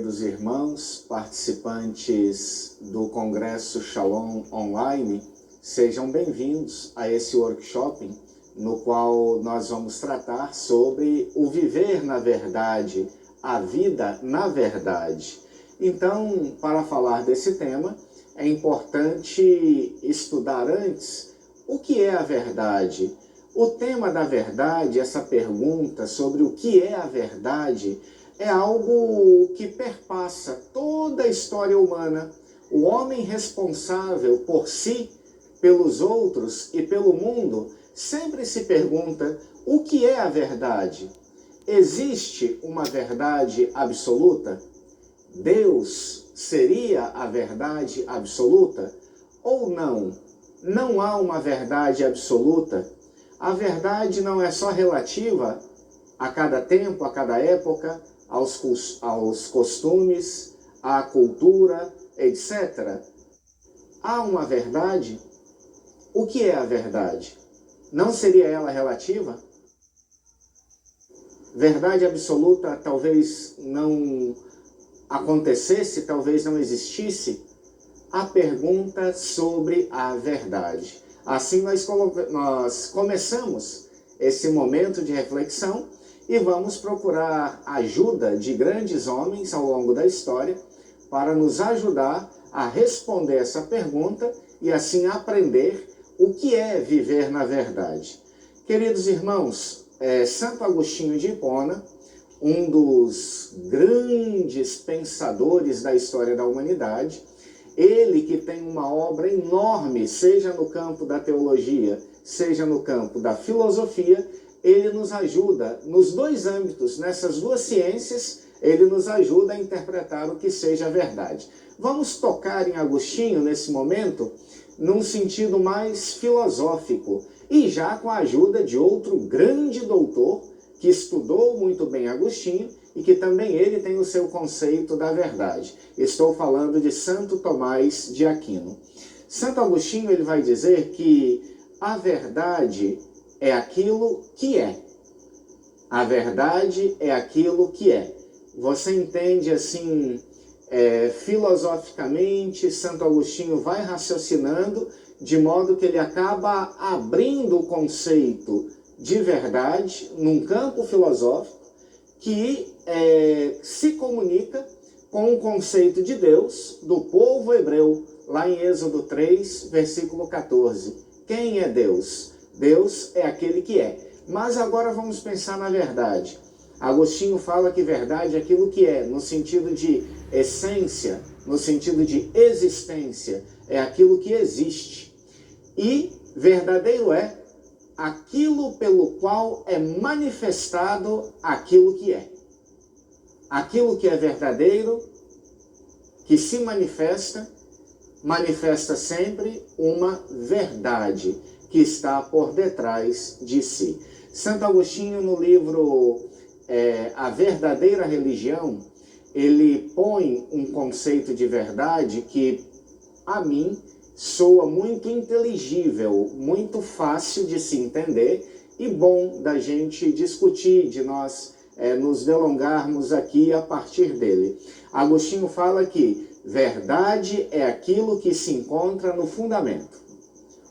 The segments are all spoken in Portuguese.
queridos irmãos, participantes do Congresso Shalom Online, sejam bem-vindos a esse workshop no qual nós vamos tratar sobre o viver na verdade, a vida na verdade. Então, para falar desse tema, é importante estudar antes o que é a verdade. O tema da verdade, essa pergunta sobre o que é a verdade, é algo que perpassa toda a história humana. O homem responsável por si, pelos outros e pelo mundo, sempre se pergunta o que é a verdade. Existe uma verdade absoluta? Deus seria a verdade absoluta? Ou não? Não há uma verdade absoluta? A verdade não é só relativa a cada tempo, a cada época, aos costumes, à cultura, etc. Há uma verdade? O que é a verdade? Não seria ela relativa? Verdade absoluta talvez não acontecesse, talvez não existisse? A pergunta sobre a verdade. Assim nós começamos esse momento de reflexão e vamos procurar a ajuda de grandes homens ao longo da história para nos ajudar a responder essa pergunta e assim aprender o que é viver na verdade. Queridos irmãos, Santo Agostinho de Hipona, um dos grandes pensadores da história da humanidade, ele que tem uma obra enorme, seja no campo da teologia, seja no campo da filosofia, ele nos ajuda nos dois âmbitos, nessas duas ciências, ele nos ajuda a interpretar o que seja a verdade. Vamos tocar em Agostinho, nesse momento, num sentido mais filosófico, e já com a ajuda de outro grande doutor, que estudou muito bem Agostinho, e que também ele tem o seu conceito da verdade. Estou falando de Santo Tomás de Aquino. Santo Agostinho ele vai dizer que a verdade é aquilo que é. A verdade é aquilo que é. Você entende assim, filosoficamente, Santo Agostinho vai raciocinando, de modo que ele acaba abrindo o conceito de verdade num campo filosófico que se comunica com o conceito de Deus, do povo hebreu, lá em Êxodo 3, versículo 14. Quem é Deus? Deus é aquele que é. Mas agora vamos pensar na verdade. Agostinho fala que verdade é aquilo que é, no sentido de essência, no sentido de existência, é aquilo que existe. E verdadeiro é aquilo pelo qual é manifestado aquilo que é. Aquilo que é verdadeiro, que se manifesta sempre uma verdade que está por detrás de si. Santo Agostinho, no livro A Verdadeira Religião, ele põe um conceito de verdade que, a mim, soa muito inteligível, muito fácil de se entender e bom da gente discutir, de nós nos delongarmos aqui a partir dele. Agostinho fala que verdade é aquilo que se encontra no fundamento.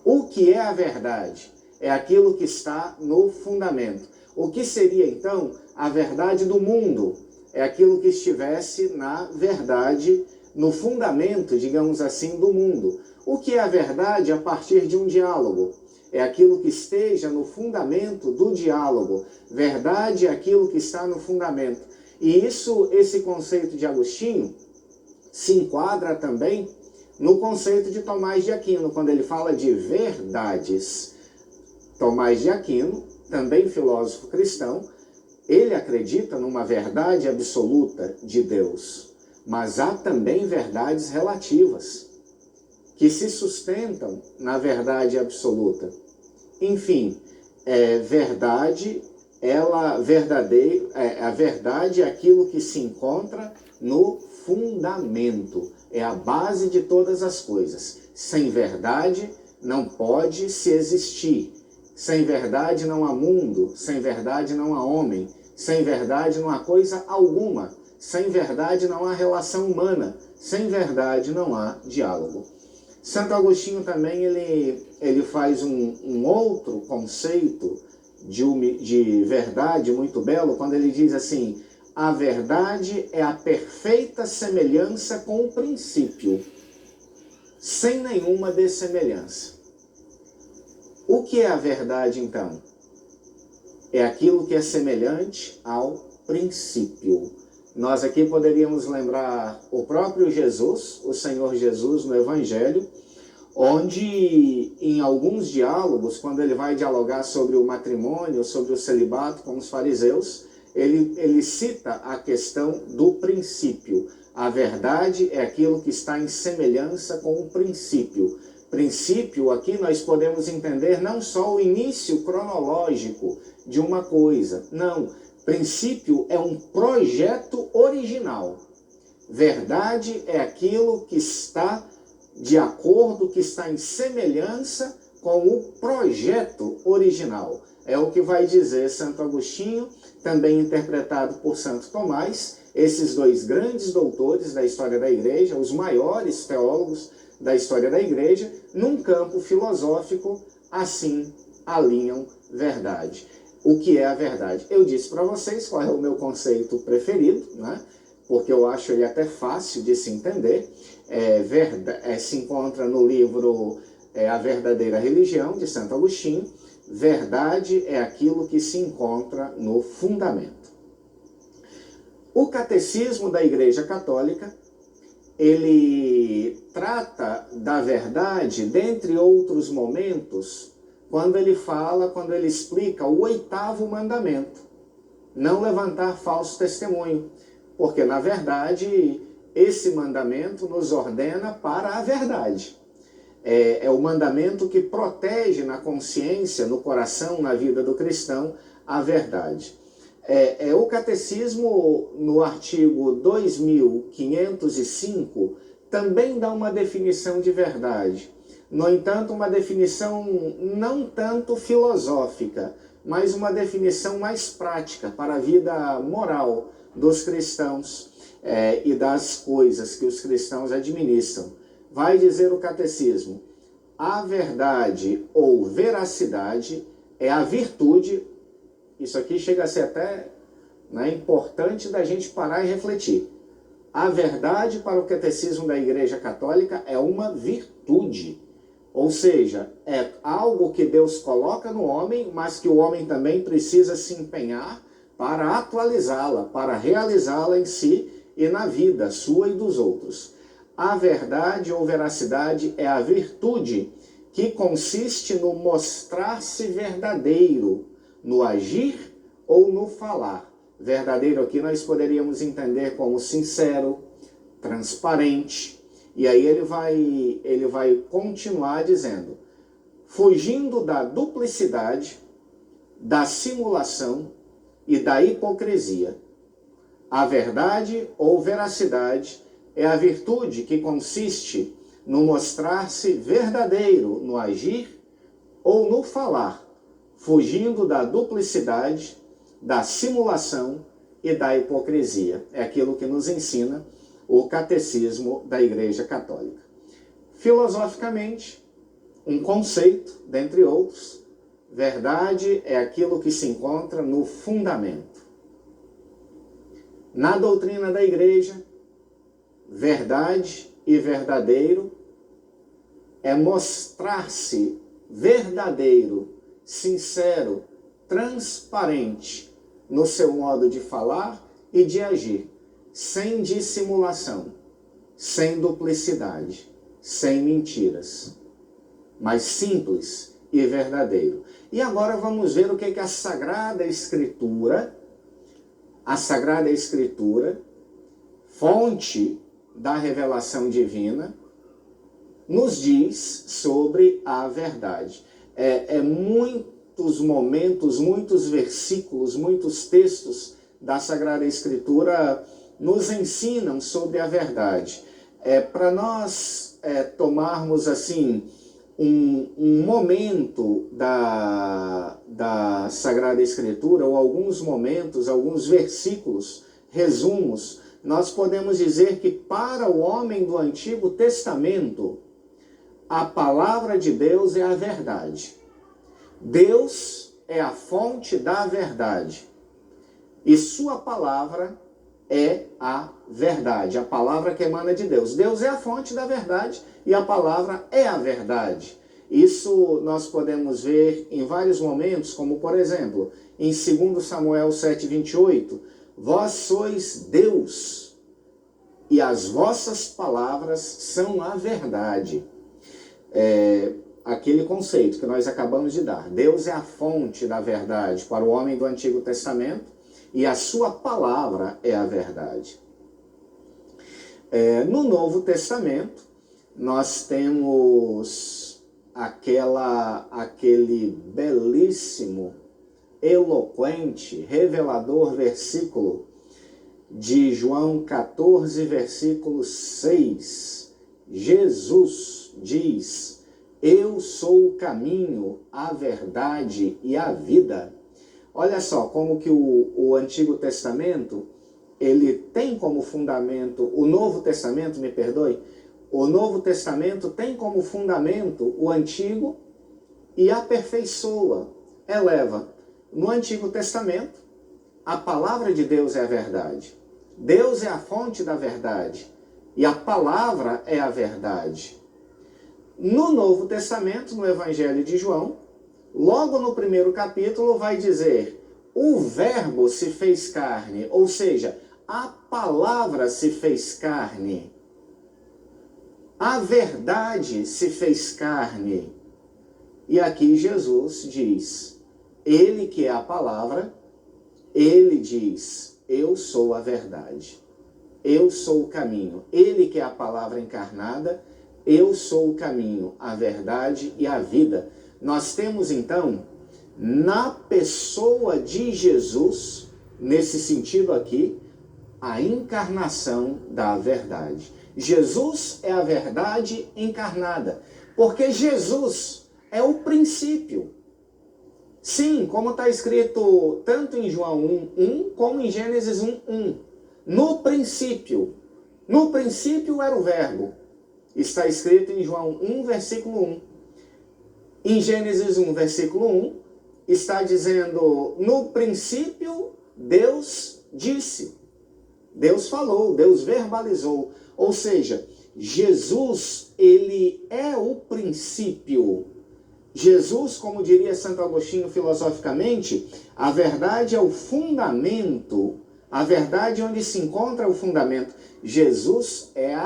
O que é a verdade? É aquilo que está no fundamento. O que seria, então, a verdade do mundo? É aquilo que estivesse na verdade, no fundamento, digamos assim, do mundo. O que é a verdade a partir de um diálogo? É aquilo que esteja no fundamento do diálogo. Verdade é aquilo que está no fundamento. E esse conceito de Agostinho se enquadra também no conceito de Tomás de Aquino, quando ele fala de verdades. Tomás de Aquino, também filósofo cristão, ele acredita numa verdade absoluta de Deus, mas há também verdades relativas, que se sustentam na verdade absoluta. Enfim, a verdade é aquilo que se encontra no fundamento, é a base de todas as coisas. Sem verdade não pode se existir. Sem verdade não há mundo, sem verdade não há homem, sem verdade não há coisa alguma. Sem verdade não há relação humana. Sem verdade não há diálogo. Santo Agostinho também ele faz um outro conceito de verdade muito belo, quando ele diz assim: a verdade é a perfeita semelhança com o princípio, sem nenhuma dessemelhança. O que é a verdade, então? É aquilo que é semelhante ao princípio. Nós aqui poderíamos lembrar o próprio Jesus, o Senhor Jesus no Evangelho, onde em alguns diálogos, quando ele vai dialogar sobre o matrimônio, sobre o celibato com os fariseus, ele cita a questão do princípio. A verdade é aquilo que está em semelhança com o princípio. Princípio, aqui nós podemos entender não só o início cronológico de uma coisa, não. Princípio é um projeto original. Verdade é aquilo que está de acordo, que está em semelhança com o projeto original. É o que vai dizer Santo Agostinho, também interpretado por Santo Tomás, esses dois grandes doutores da história da Igreja, os maiores teólogos da história da Igreja, num campo filosófico, assim alinham verdade. O que é a verdade? Eu disse para vocês qual é o meu conceito preferido, né? Porque eu acho ele até fácil de se entender. Se encontra no livro A Verdadeira Religião, de Santo Agostinho. Verdade é aquilo que se encontra no fundamento. O Catecismo da Igreja Católica, ele trata da verdade, dentre outros momentos, quando ele explica o 8º mandamento: não levantar falso testemunho, porque na verdade esse mandamento nos ordena para a verdade. É o mandamento que protege na consciência, no coração, na vida do cristão, a verdade. O Catecismo, no artigo 2505, também dá uma definição de verdade. No entanto, uma definição não tanto filosófica, mas uma definição mais prática para a vida moral dos cristãos e das coisas que os cristãos administram. Vai dizer o Catecismo: a verdade ou veracidade é a virtude. Isso aqui chega a ser até importante da gente parar e refletir. A verdade, para o Catecismo da Igreja Católica, é uma virtude. Ou seja, é algo que Deus coloca no homem, mas que o homem também precisa se empenhar para atualizá-la, para realizá-la em si e na vida sua e dos outros. A verdade ou veracidade é a virtude que consiste no mostrar-se verdadeiro, no agir ou no falar. Verdadeiro aqui nós poderíamos entender como sincero, transparente. E aí ele vai continuar dizendo: fugindo da duplicidade, da simulação e da hipocrisia. A verdade ou veracidade é a virtude que consiste no mostrar-se verdadeiro no agir ou no falar, fugindo da duplicidade, da simulação e da hipocrisia. É aquilo que nos ensina o Catecismo da Igreja Católica. Filosoficamente, um conceito, dentre outros: verdade é aquilo que se encontra no fundamento. Na doutrina da Igreja, verdade e verdadeiro é mostrar-se verdadeiro, sincero, transparente no seu modo de falar e de agir, sem dissimulação, sem duplicidade, sem mentiras, mas simples e verdadeiro. E agora vamos ver o que a Sagrada Escritura, fonte da revelação divina, nos diz sobre a verdade. Muitos momentos, muitos versículos, muitos textos da Sagrada Escritura nos ensinam sobre a verdade. Para nós tomarmos assim um momento da Sagrada Escritura, ou alguns momentos, alguns versículos, resumos nós podemos dizer que para o homem do Antigo Testamento, a palavra de Deus é a verdade. Deus é a fonte da verdade. E sua palavra é a verdade, a palavra que emana de Deus. Deus é a fonte da verdade e a palavra é a verdade. Isso nós podemos ver em vários momentos, como por exemplo, em 2 Samuel 7,28, vós sois Deus e as vossas palavras são a verdade. Aquele conceito que nós acabamos de dar. Deus é a fonte da verdade para o homem do Antigo Testamento e a sua palavra é a verdade. No Novo Testamento, nós temos aquele belíssimo, eloquente, revelador versículo de João 14, versículo 6. Jesus diz: eu sou o caminho, a verdade e a vida. Olha só como que o Antigo Testamento, ele tem como fundamento, o Novo Testamento, me perdoe, o Novo Testamento tem como fundamento o Antigo e aperfeiçoa, eleva. No Antigo Testamento, a palavra de Deus é a verdade. Deus é a fonte da verdade e a palavra é a verdade. No Novo Testamento, no Evangelho de João, logo no primeiro capítulo vai dizer: o verbo se fez carne, ou seja, a palavra se fez carne. A verdade se fez carne. E aqui Jesus diz, ele que é a palavra, ele diz, eu sou a verdade, eu sou o caminho. Ele que é a palavra encarnada, eu sou o caminho, a verdade e a vida. Nós temos então, na pessoa de Jesus, nesse sentido aqui, a encarnação da verdade. Jesus é a verdade encarnada, porque Jesus é o princípio. Sim, como está escrito tanto em João 1:1 como em Gênesis 1:1. No princípio era o verbo. Está escrito em João 1, versículo 1. Em Gênesis 1, versículo 1, está dizendo, no princípio Deus disse. Deus falou, Deus verbalizou. Ou seja, Jesus, ele é o princípio. Jesus, como diria Santo Agostinho filosoficamente, a verdade é o fundamento. A verdade é onde se encontra o fundamento. Jesus é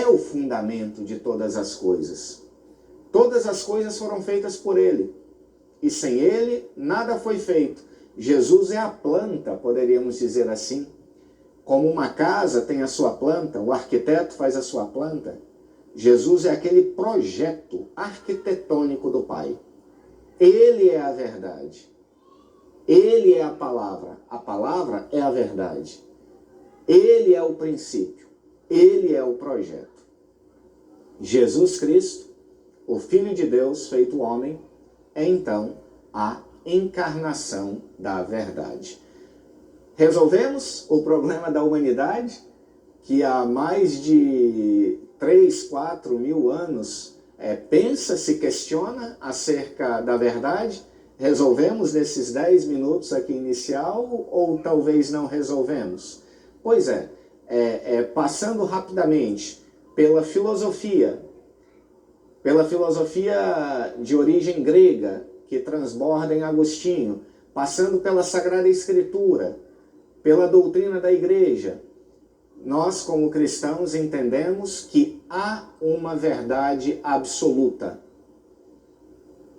o fundamento de todas as coisas. Todas as coisas foram feitas por ele. E sem ele, nada foi feito. Jesus é a planta, poderíamos dizer assim. Como uma casa tem a sua planta, o arquiteto faz a sua planta. Jesus é aquele projeto arquitetônico do Pai. Ele é a verdade. Ele é a palavra é a verdade. Ele é o princípio, ele é o projeto. Jesus Cristo, o Filho de Deus feito homem, é então a encarnação da verdade. Resolvemos o problema da humanidade, que há mais de 3, 4 mil anos pensa, se questiona acerca da verdade. Resolvemos nesses 10 minutos aqui inicial ou talvez não resolvemos? Pois passando rapidamente pela filosofia de origem grega, que transborda em Agostinho, passando pela Sagrada Escritura, pela doutrina da Igreja, nós como cristãos entendemos que há uma verdade absoluta.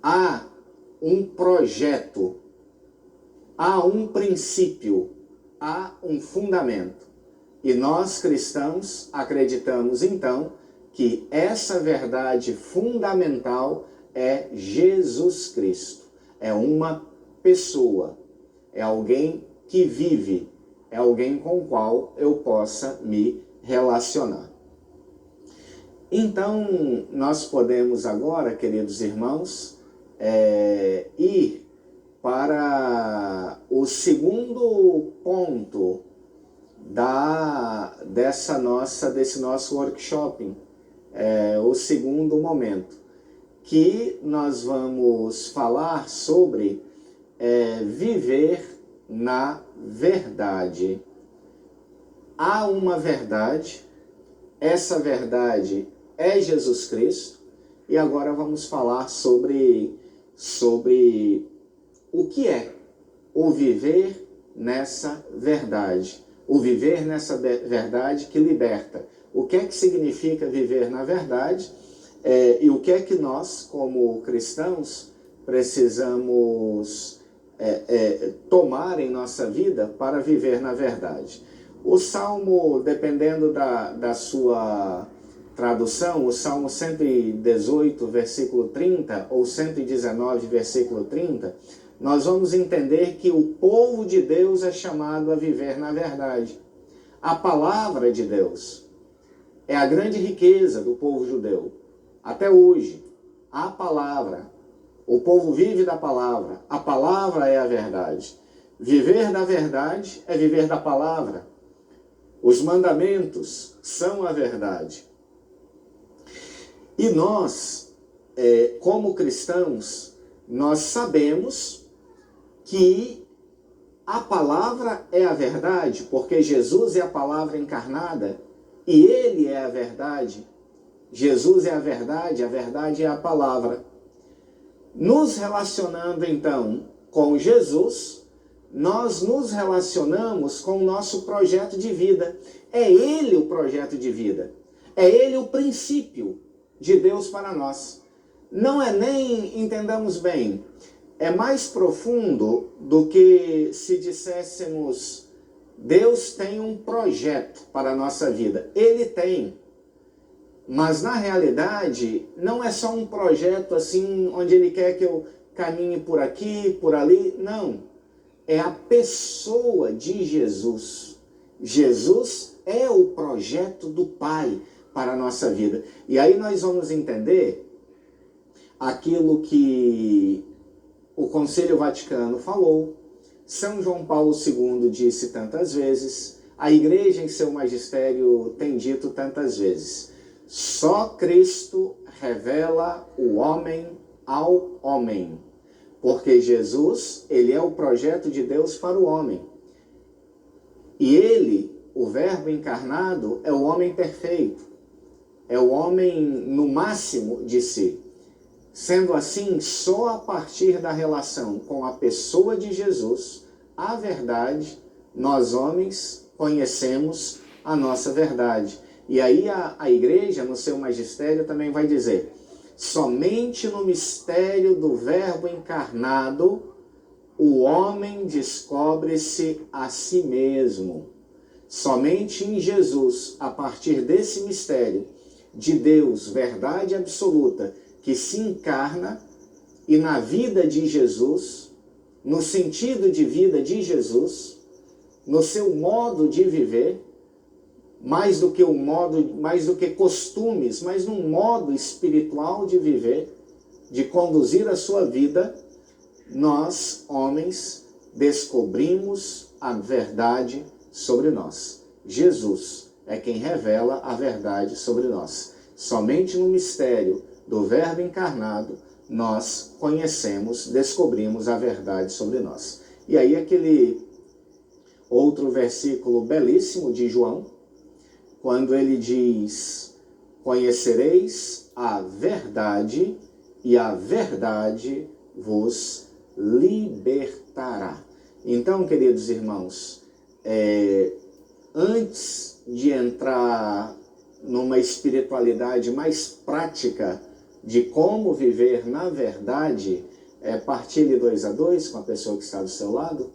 Há um projeto, há um princípio, há um fundamento. E nós cristãos acreditamos então que essa verdade fundamental é Jesus Cristo. É uma pessoa, é alguém que vive, é alguém com o qual eu possa me relacionar. Então, nós podemos agora, queridos irmãos, ir para o segundo ponto desse nosso workshop, o segundo momento, que nós vamos falar sobre viver na verdade. Há uma verdade, essa verdade é Jesus Cristo, e agora vamos falar sobre o que é o viver nessa verdade. O viver nessa verdade que liberta. O que é que significa viver na verdade? E o que é que nós, como cristãos, precisamos tomar em nossa vida para viver na verdade. O Salmo, dependendo da sua tradução, o Salmo 118, versículo 30, ou 119, versículo 30, nós vamos entender que o povo de Deus é chamado a viver na verdade. A palavra de Deus é a grande riqueza do povo judeu. Até hoje, a palavra, o povo vive da palavra, a palavra é a verdade. Viver da verdade é viver da palavra. Os mandamentos são a verdade. E nós, como cristãos, nós sabemos que a palavra é a verdade, porque Jesus é a palavra encarnada e Ele é a verdade. Jesus é a verdade é a palavra. Nos relacionando, então, com Jesus, nós nos relacionamos com o nosso projeto de vida. É Ele o projeto de vida. É Ele o princípio de Deus para nós. Não é nem, entendamos bem, é mais profundo do que se disséssemos Deus tem um projeto para a nossa vida. Ele tem. Mas na realidade, não é só um projeto assim, onde Ele quer que eu caminhe por aqui, por ali. Não. É a pessoa de Jesus. Jesus é o projeto do Pai para a nossa vida. E aí nós vamos entender aquilo que o Concílio Vaticano falou, São João Paulo II disse tantas vezes, a Igreja em seu magistério tem dito tantas vezes. Só Cristo revela o homem ao homem. Porque Jesus, Ele é o projeto de Deus para o homem. E Ele, o Verbo encarnado, é o homem perfeito. É o homem no máximo de si. Sendo assim, só a partir da relação com a pessoa de Jesus, a verdade, nós homens conhecemos a nossa verdade. E aí a Igreja, no seu magistério, também vai dizer: somente no mistério do Verbo encarnado, o homem descobre-se a si mesmo. Somente em Jesus, a partir desse mistério de Deus, verdade absoluta, que se encarna, e na vida de Jesus, no sentido de vida de Jesus, no seu modo de viver, mais do que costumes, mas num modo espiritual de viver, de conduzir a sua vida, nós, homens, descobrimos a verdade sobre nós. Jesus é quem revela a verdade sobre nós. Somente no mistério do Verbo encarnado, nós conhecemos, descobrimos a verdade sobre nós. E aí aquele outro versículo belíssimo de João, quando ele diz: conhecereis a verdade e a verdade vos libertará. Então, queridos irmãos, antes de entrar numa espiritualidade mais prática de como viver na verdade, partilhe 2 a 2 com a pessoa que está do seu lado.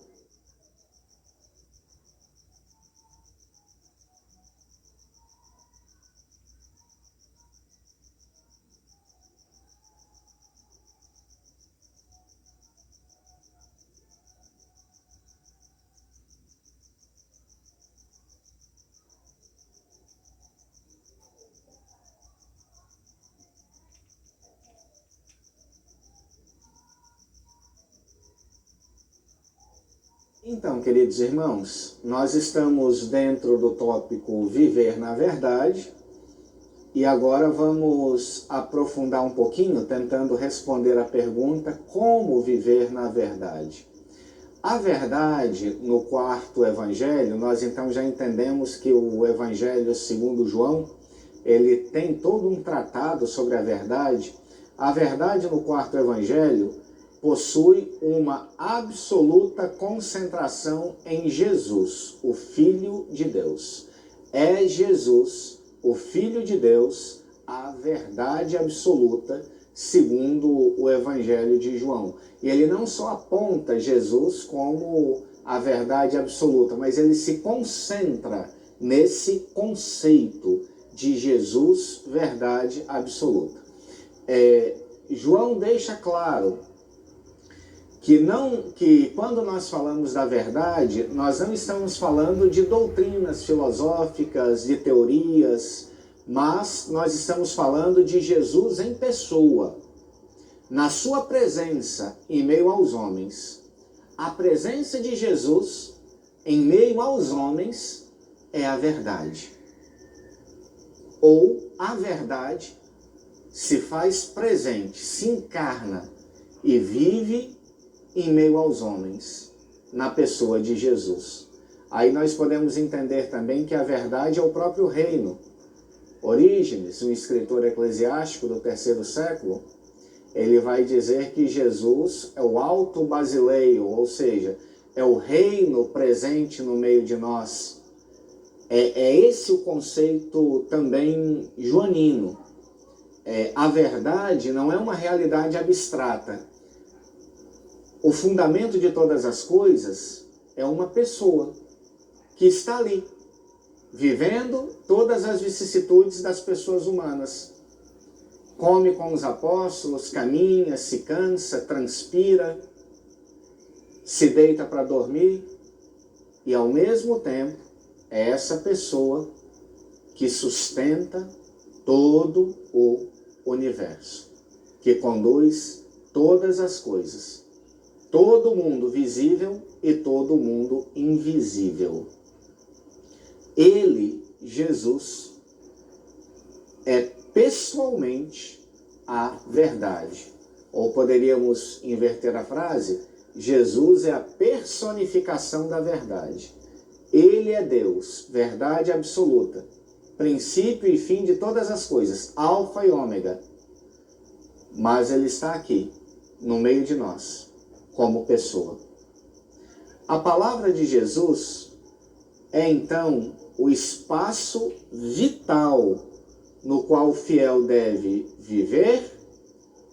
Então, queridos irmãos, nós estamos dentro do tópico Viver na Verdade e agora vamos aprofundar um pouquinho, tentando responder a pergunta: como viver na verdade? A verdade, no quarto evangelho, nós então já entendemos que o evangelho segundo João, ele tem todo um tratado sobre a verdade. A verdade no quarto evangelho possui uma absoluta concentração em Jesus, o Filho de Deus. É Jesus, o Filho de Deus, a verdade absoluta, segundo o Evangelho de João. E ele não só aponta Jesus como a verdade absoluta, mas ele se concentra nesse conceito de Jesus, verdade absoluta. João deixa claro que quando nós falamos da verdade, nós não estamos falando de doutrinas filosóficas, de teorias, mas nós estamos falando de Jesus em pessoa, na sua presença em meio aos homens. A presença de Jesus em meio aos homens é a verdade. Ou a verdade se faz presente, se encarna e vive em meio aos homens, na pessoa de Jesus. Aí nós podemos entender também que a verdade é o próprio reino. Orígenes, um escritor eclesiástico do terceiro século, ele vai dizer que Jesus é o alto basileio, ou seja, é o reino presente no meio de nós. É esse o conceito também joanino. A verdade não é uma realidade abstrata. O fundamento de todas as coisas é uma pessoa que está ali, vivendo todas as vicissitudes das pessoas humanas. Come com os apóstolos, caminha, se cansa, transpira, se deita para dormir e, ao mesmo tempo, é essa pessoa que sustenta todo o universo, que conduz todas as coisas, todo mundo visível e todo mundo invisível. Ele, Jesus, é pessoalmente a verdade. Ou poderíamos inverter a frase: Jesus é a personificação da verdade. Ele é Deus, verdade absoluta, princípio e fim de todas as coisas, alfa e ômega. Mas ele está aqui, no meio de nós, como pessoa. A palavra de Jesus é então o espaço vital no qual o fiel deve viver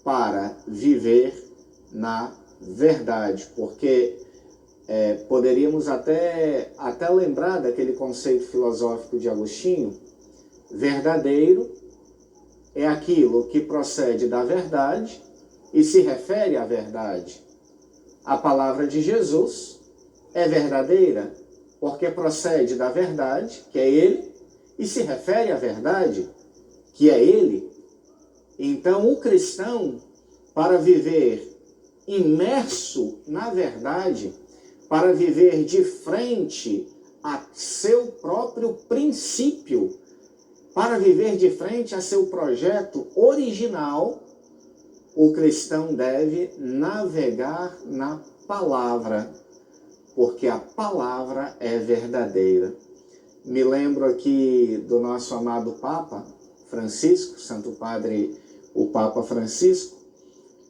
para viver na verdade. Porque poderíamos até lembrar daquele conceito filosófico de Agostinho: verdadeiro é aquilo que procede da verdade e se refere à verdade. A palavra de Jesus é verdadeira porque procede da verdade, que é Ele, e se refere à verdade, que é Ele. Então, o cristão, para viver imerso na verdade, para viver de frente a seu próprio princípio, para viver de frente a seu projeto original, o cristão deve navegar na palavra, porque a palavra é verdadeira. Me lembro aqui do nosso amado Papa Francisco, Santo Padre, o Papa Francisco,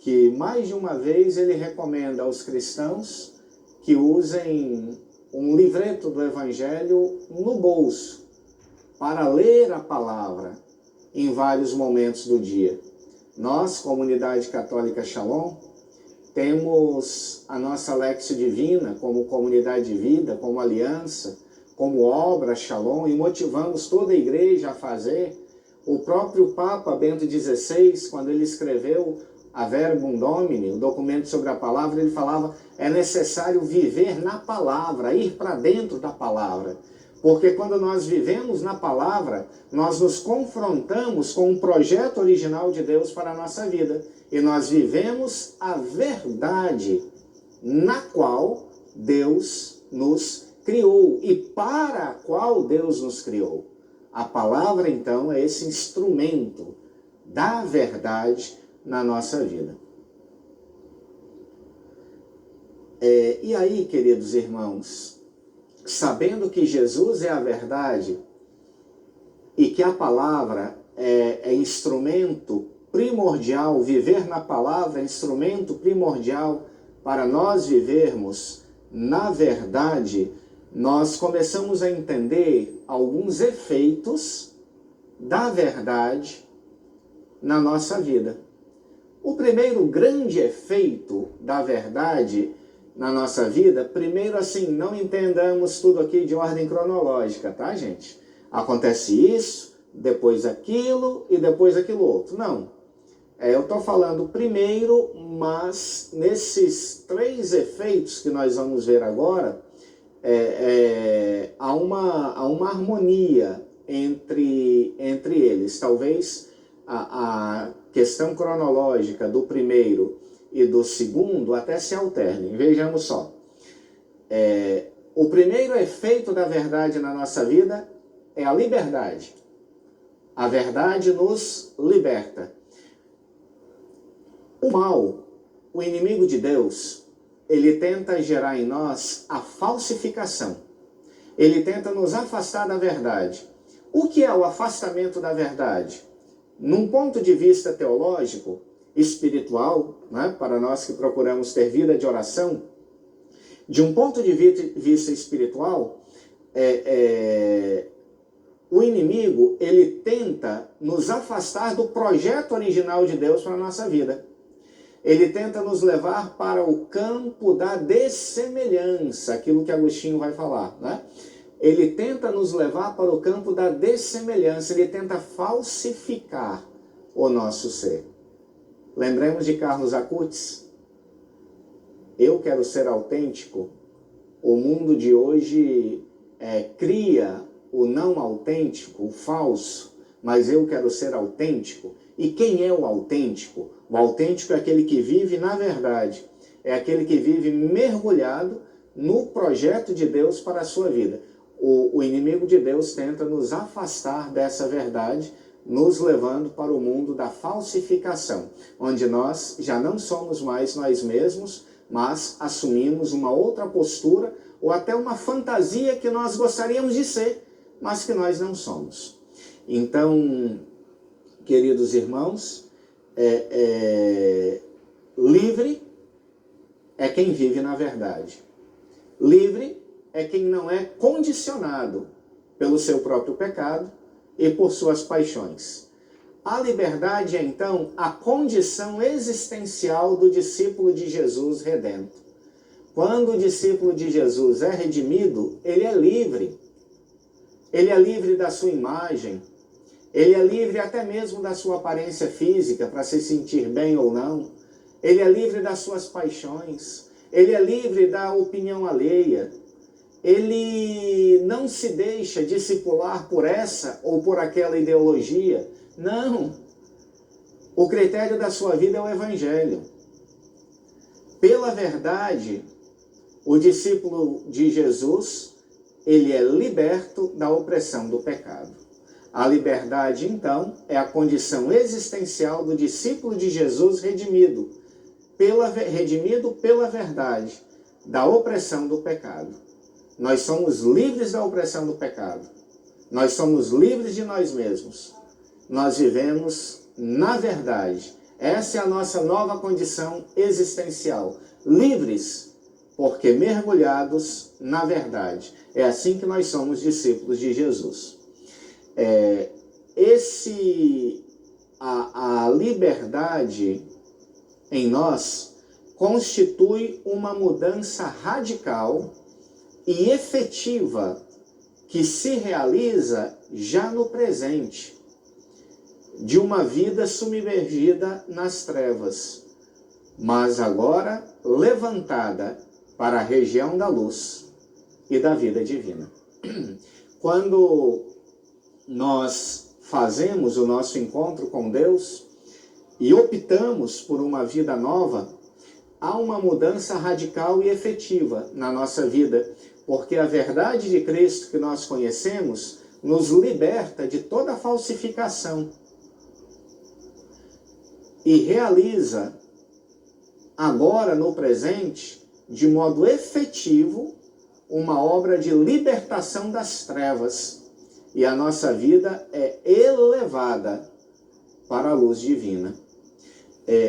que mais de uma vez ele recomenda aos cristãos que usem um livreto do Evangelho no bolso, para ler a palavra em vários momentos do dia. Nós, Comunidade Católica Shalom, temos a nossa Lexio Divina como comunidade de vida, como aliança, como obra Shalom, e motivamos toda a igreja a fazer. O próprio Papa Bento XVI, quando ele escreveu a Verbum Domini, o documento sobre a palavra, ele falava: é necessário viver na palavra, ir para dentro da palavra. Porque quando nós vivemos na palavra, nós nos confrontamos com o projeto original de Deus para a nossa vida. E nós vivemos a verdade na qual Deus nos criou e para a qual Deus nos criou. A palavra, então, é esse instrumento da verdade na nossa vida. E aí, queridos irmãos, sabendo que Jesus é a verdade e que a palavra é instrumento primordial, viver na palavra é instrumento primordial para nós vivermos na verdade, nós começamos a entender alguns efeitos da verdade na nossa vida. O primeiro grande efeito da verdade na nossa vida, primeiro assim, não entendamos tudo aqui de ordem cronológica, tá, gente? Acontece isso, depois aquilo e depois aquilo outro. Não. Eu estou falando primeiro, mas nesses 3 efeitos que nós vamos ver agora, há uma harmonia entre eles. Talvez a questão cronológica do primeiro e do segundo até se alternem. Vejamos só. O primeiro efeito da verdade na nossa vida é a liberdade. A verdade nos liberta. O mal, o inimigo de Deus, ele tenta gerar em nós a falsificação. Ele tenta nos afastar da verdade. O que é o afastamento da verdade? Num ponto de vista teológico, espiritual, né, para nós que procuramos ter vida de oração, de um ponto de vista espiritual, o inimigo, ele tenta nos afastar do projeto original de Deus para a nossa vida. Ele tenta nos levar para o campo da dessemelhança, aquilo que Agostinho vai falar, né? Ele tenta nos levar para o campo da dessemelhança, ele tenta falsificar o nosso ser. Lembremos de Carlos Acutis. Eu quero ser autêntico. O mundo de hoje cria o não autêntico, o falso, mas eu quero ser autêntico. E quem é o autêntico? O autêntico é aquele que vive na verdade. É aquele que vive mergulhado no projeto de Deus para a sua vida. O inimigo de Deus tenta nos afastar dessa verdade, nos levando para o mundo da falsificação, onde nós já não somos mais nós mesmos, mas assumimos uma outra postura ou até uma fantasia que nós gostaríamos de ser, mas que nós não somos. Então, queridos irmãos, livre é quem vive na verdade. Livre é quem não é condicionado pelo seu próprio pecado e por suas paixões. A liberdade é, então, a condição existencial do discípulo de Jesus redento. Quando o discípulo de Jesus é redimido, ele é livre. Ele é livre da sua imagem. Ele é livre até mesmo da sua aparência física, para se sentir bem ou não. Ele é livre das suas paixões. Ele é livre da opinião alheia. Ele não se deixa discipular por essa ou por aquela ideologia. Não. O critério da sua vida é o Evangelho. Pela verdade, o discípulo de Jesus, ele é liberto da opressão do pecado. A liberdade, então, é a condição existencial do discípulo de Jesus redimido pela verdade, da opressão do pecado. Nós somos livres da opressão do pecado. Nós somos livres de nós mesmos. Nós vivemos na verdade. Essa é a nossa nova condição existencial. Livres, porque mergulhados na verdade. É assim que nós somos discípulos de Jesus. A liberdade em nós constitui uma mudança radical e efetiva que se realiza já no presente, de uma vida submergida nas trevas, mas agora levantada para a região da luz e da vida divina. Quando nós fazemos o nosso encontro com Deus e optamos por uma vida nova, há uma mudança radical e efetiva na nossa vida, porque a verdade de Cristo que nós conhecemos nos liberta de toda falsificação e realiza agora no presente, de modo efetivo, uma obra de libertação das trevas, e a nossa vida é elevada para a luz divina.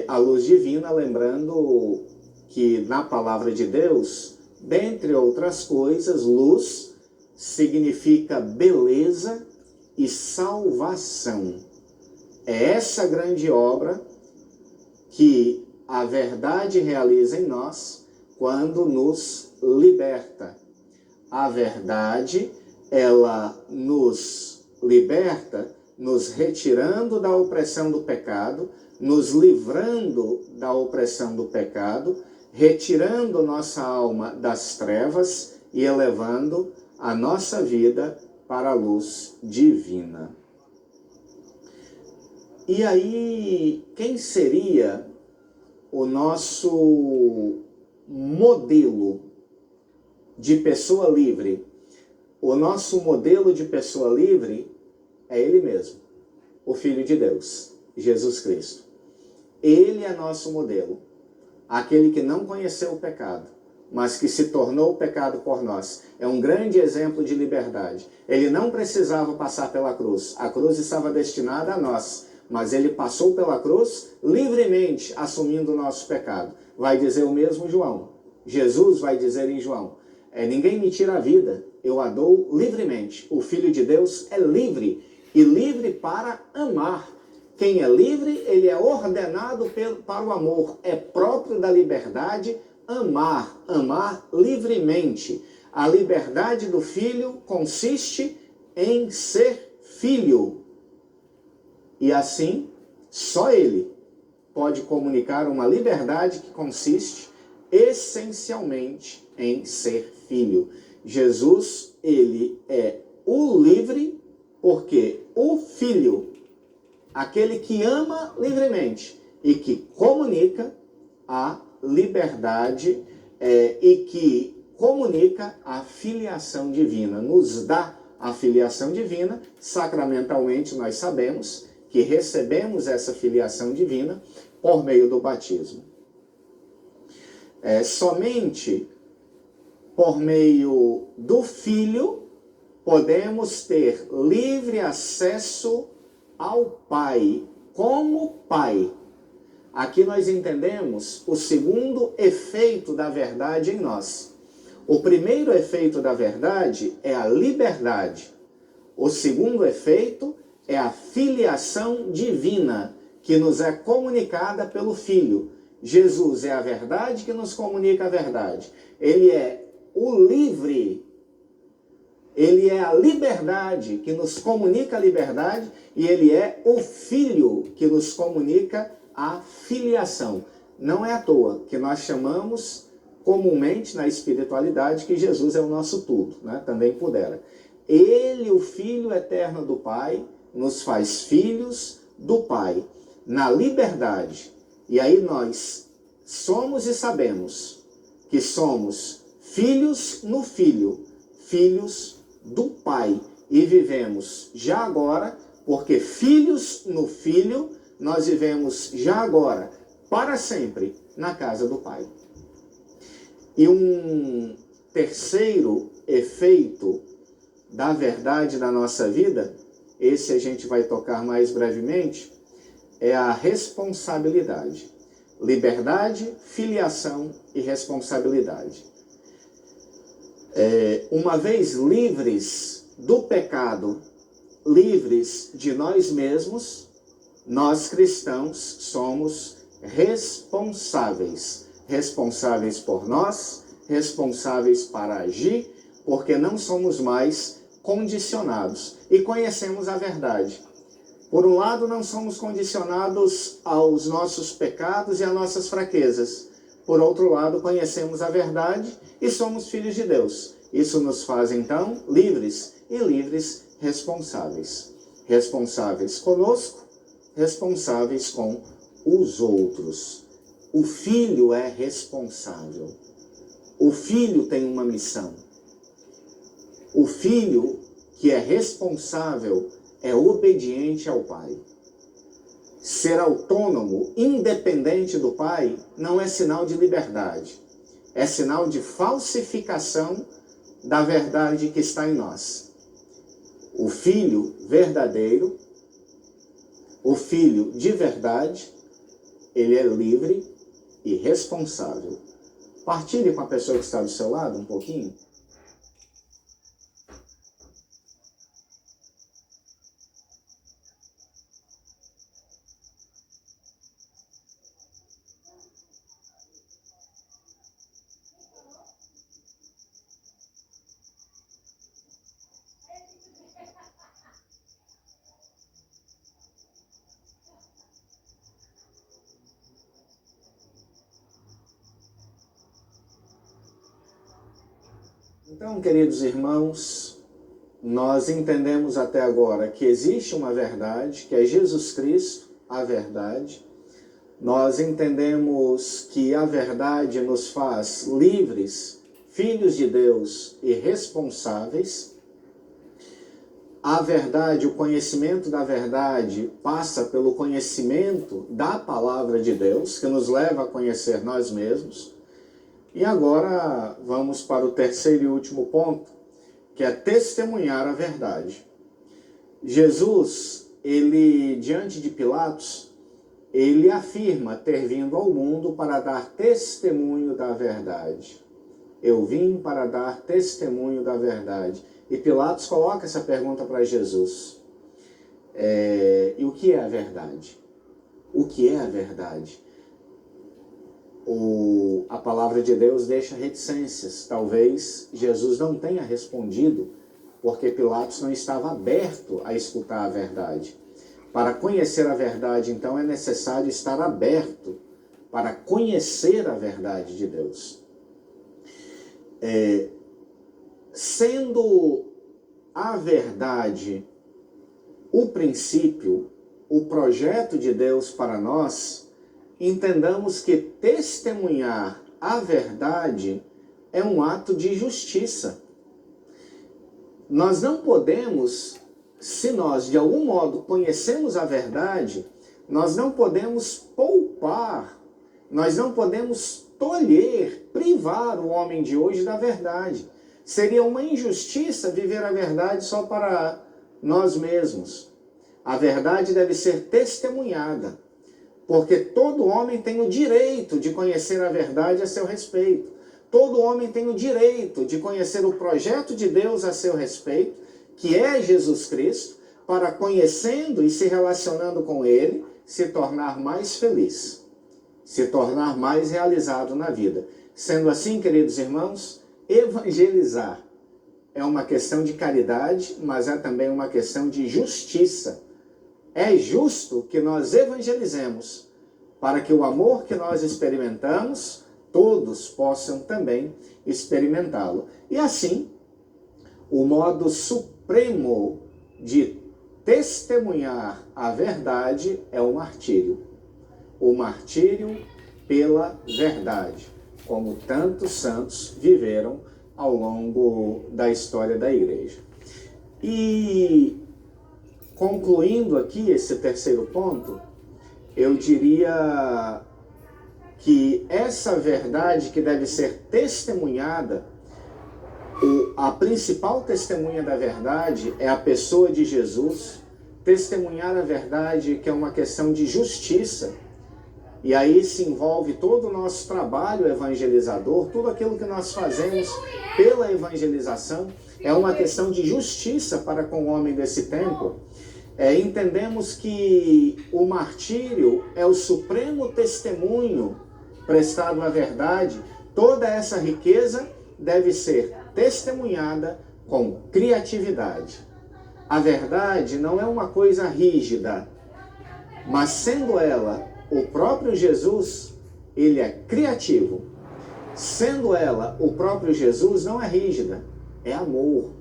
A luz divina, lembrando que na palavra de Deus, dentre outras coisas, luz significa beleza e salvação. É essa grande obra que a verdade realiza em nós quando nos liberta. A verdade, ela nos liberta, nos retirando da opressão do pecado, nos livrando da opressão do pecado, retirando nossa alma das trevas e elevando a nossa vida para a luz divina. E aí, quem seria o nosso modelo de pessoa livre? O nosso modelo de pessoa livre é Ele mesmo, o Filho de Deus, Jesus Cristo. Ele é nosso modelo, aquele que não conheceu o pecado, mas que se tornou pecado por nós. É um grande exemplo de liberdade. Ele não precisava passar pela cruz, a cruz estava destinada a nós, mas ele passou pela cruz livremente, assumindo o nosso pecado. Vai dizer o mesmo João. Jesus vai dizer em João, ninguém me tira a vida, eu a dou livremente. O Filho de Deus é livre, e livre para amar. Quem é livre, ele é ordenado para o amor. É próprio da liberdade amar livremente. A liberdade do Filho consiste em ser filho. E assim, só Ele pode comunicar uma liberdade que consiste essencialmente em ser filho. Jesus, Ele é o livre, porque o Filho, aquele que ama livremente e que comunica a liberdade e que comunica a filiação divina, nos dá a filiação divina. Sacramentalmente nós sabemos que recebemos essa filiação divina por meio do batismo. Somente por meio do Filho podemos ter livre acesso ao Pai, como Pai. Aqui nós entendemos o segundo efeito da verdade em nós. O primeiro efeito da verdade é a liberdade. O segundo efeito é a filiação divina, que nos é comunicada pelo Filho. Jesus é a verdade que nos comunica a verdade. Ele é o livre, ele é a liberdade que nos comunica a liberdade, e ele é o Filho que nos comunica a filiação. Não é à toa que nós chamamos comumente na espiritualidade que Jesus é o nosso tudo, né? Também pudera. Ele, o Filho eterno do Pai, nos faz filhos do Pai, na liberdade. E aí nós somos e sabemos que somos filhos no Filho, filhos do Pai. E vivemos já agora, porque filhos no Filho, nós vivemos já agora, para sempre, na casa do Pai. E um terceiro efeito da verdade na nossa vida, esse a gente vai tocar mais brevemente, é a responsabilidade. Liberdade, filiação e responsabilidade. Uma vez livres do pecado, livres de nós mesmos, nós cristãos somos responsáveis. Responsáveis por nós, responsáveis para agir, porque não somos mais condicionados e conhecemos a verdade. Por um lado, não somos condicionados aos nossos pecados e às nossas fraquezas. Por outro lado, conhecemos a verdade e somos filhos de Deus. Isso nos faz, então, livres e livres responsáveis. Responsáveis conosco, responsáveis com os outros. o filho é responsável. O filho tem uma missão. O filho que é responsável é obediente ao pai. Ser autônomo, independente do pai, não é sinal de liberdade. É sinal de falsificação da verdade que está em nós. O filho verdadeiro, o filho de verdade, ele é livre e responsável. Partilhe com a pessoa que está do seu lado um pouquinho. Então, queridos irmãos, nós entendemos até agora que existe uma verdade, que é Jesus Cristo, a verdade. Nós entendemos que a verdade nos faz livres, filhos de Deus e responsáveis. A verdade, o conhecimento da verdade passa pelo conhecimento da palavra de Deus, que nos leva a conhecer nós mesmos. E agora vamos para o terceiro e último ponto, que é testemunhar a verdade. Jesus, ele, diante de Pilatos, ele afirma ter vindo ao mundo para dar testemunho da verdade. Eu vim para dar testemunho da verdade. E Pilatos coloca essa pergunta para Jesus. E o que é a verdade? O que é a verdade? A palavra de Deus deixa reticências. Talvez Jesus não tenha respondido, porque Pilatos não estava aberto a escutar a verdade. Para conhecer a verdade, então, é necessário estar aberto para conhecer a verdade de Deus. Sendo a verdade o princípio, o projeto de Deus para nós, entendamos que testemunhar a verdade é um ato de justiça. Nós não podemos, se nós de algum modo conhecemos a verdade, nós não podemos poupar, nós não podemos tolher, privar o homem de hoje da verdade. Seria uma injustiça viver a verdade só para nós mesmos. A verdade deve ser testemunhada, porque todo homem tem o direito de conhecer a verdade a seu respeito. Todo homem tem o direito de conhecer o projeto de Deus a seu respeito, que é Jesus Cristo, para, conhecendo e se relacionando com Ele, se tornar mais feliz, se tornar mais realizado na vida. Sendo assim, queridos irmãos, evangelizar é uma questão de caridade, mas é também uma questão de justiça. É justo que nós evangelizemos, para que o amor que nós experimentamos, todos possam também experimentá-lo. E assim, o modo supremo de testemunhar a verdade é o martírio. O martírio pela verdade, como tantos santos viveram ao longo da história da igreja. E concluindo aqui esse terceiro ponto, eu diria que essa verdade que deve ser testemunhada, a principal testemunha da verdade é a pessoa de Jesus. Testemunhar a verdade, que é uma questão de justiça, e aí se envolve todo o nosso trabalho evangelizador, tudo aquilo que nós fazemos pela evangelização, é uma questão de justiça para com o homem desse tempo. Entendemos que o martírio é o supremo testemunho prestado à verdade. Toda essa riqueza deve ser testemunhada com criatividade. A verdade não é uma coisa rígida, mas sendo ela o próprio Jesus, ele é criativo. Sendo ela o próprio Jesus, não é rígida, é amor.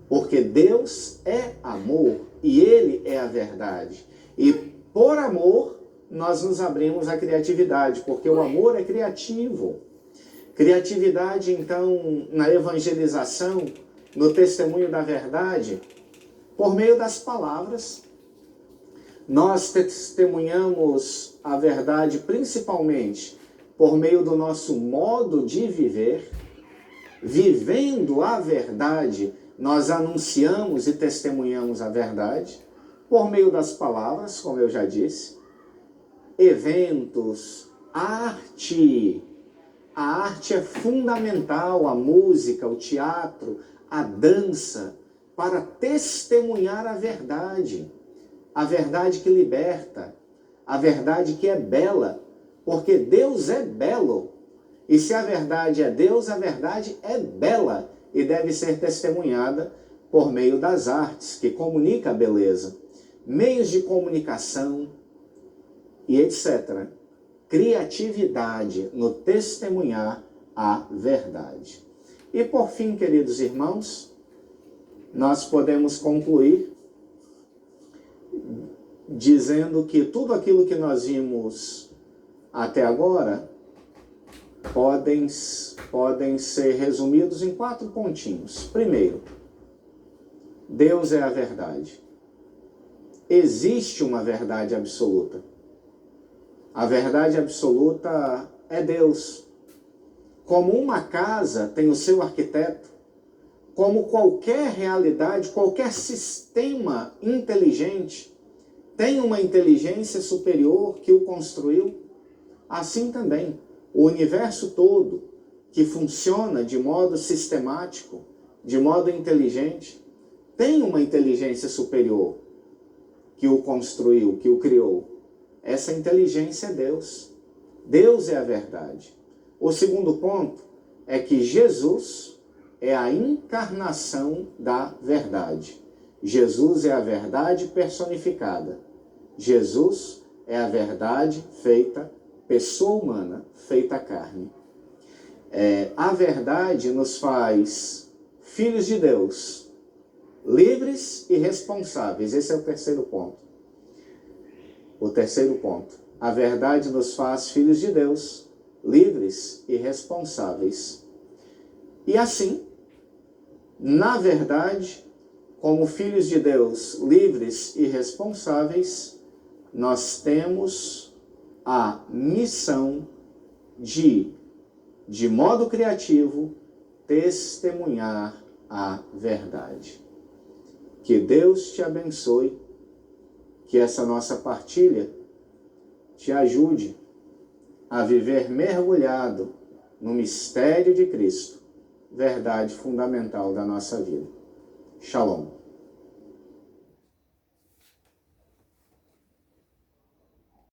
Porque Deus é amor e Ele é a verdade. E por amor, nós nos abrimos à criatividade, porque o amor é criativo. Criatividade, então, na evangelização, no testemunho da verdade, por meio das palavras. Nós testemunhamos a verdade principalmente por meio do nosso modo de viver. Vivendo a verdade, nós anunciamos e testemunhamos a verdade por meio das palavras, como eu já disse, eventos, arte. A arte é fundamental, a música, o teatro, a dança, para testemunhar a verdade que liberta, a verdade que é bela, porque Deus é belo. E se a verdade é Deus, a verdade é bela e deve ser testemunhada por meio das artes, que comunica a beleza, meios de comunicação e etc. Criatividade no testemunhar a verdade. E por fim, queridos irmãos, nós podemos concluir dizendo que tudo aquilo que nós vimos até agora podem ser resumidos em 4 pontinhos. Primeiro, Deus é a verdade. Existe uma verdade absoluta. A verdade absoluta é Deus. Como uma casa tem o seu arquiteto, como qualquer realidade, qualquer sistema inteligente tem uma inteligência superior que o construiu, assim também o universo todo, que funciona de modo sistemático, de modo inteligente, tem uma inteligência superior que o construiu, que o criou. Essa inteligência é Deus. Deus é a verdade. O segundo ponto é que Jesus é a encarnação da verdade. Jesus é a verdade personificada. Jesus é a verdade feita pessoa humana, feita carne. A verdade nos faz filhos de Deus, livres e responsáveis. Esse é o terceiro ponto. O terceiro ponto. A verdade nos faz filhos de Deus, livres e responsáveis. E assim, na verdade, como filhos de Deus, livres e responsáveis, nós temos a missão de modo criativo, testemunhar a verdade. Que Deus te abençoe, que essa nossa partilha te ajude a viver mergulhado no mistério de Cristo, verdade fundamental da nossa vida. Shalom.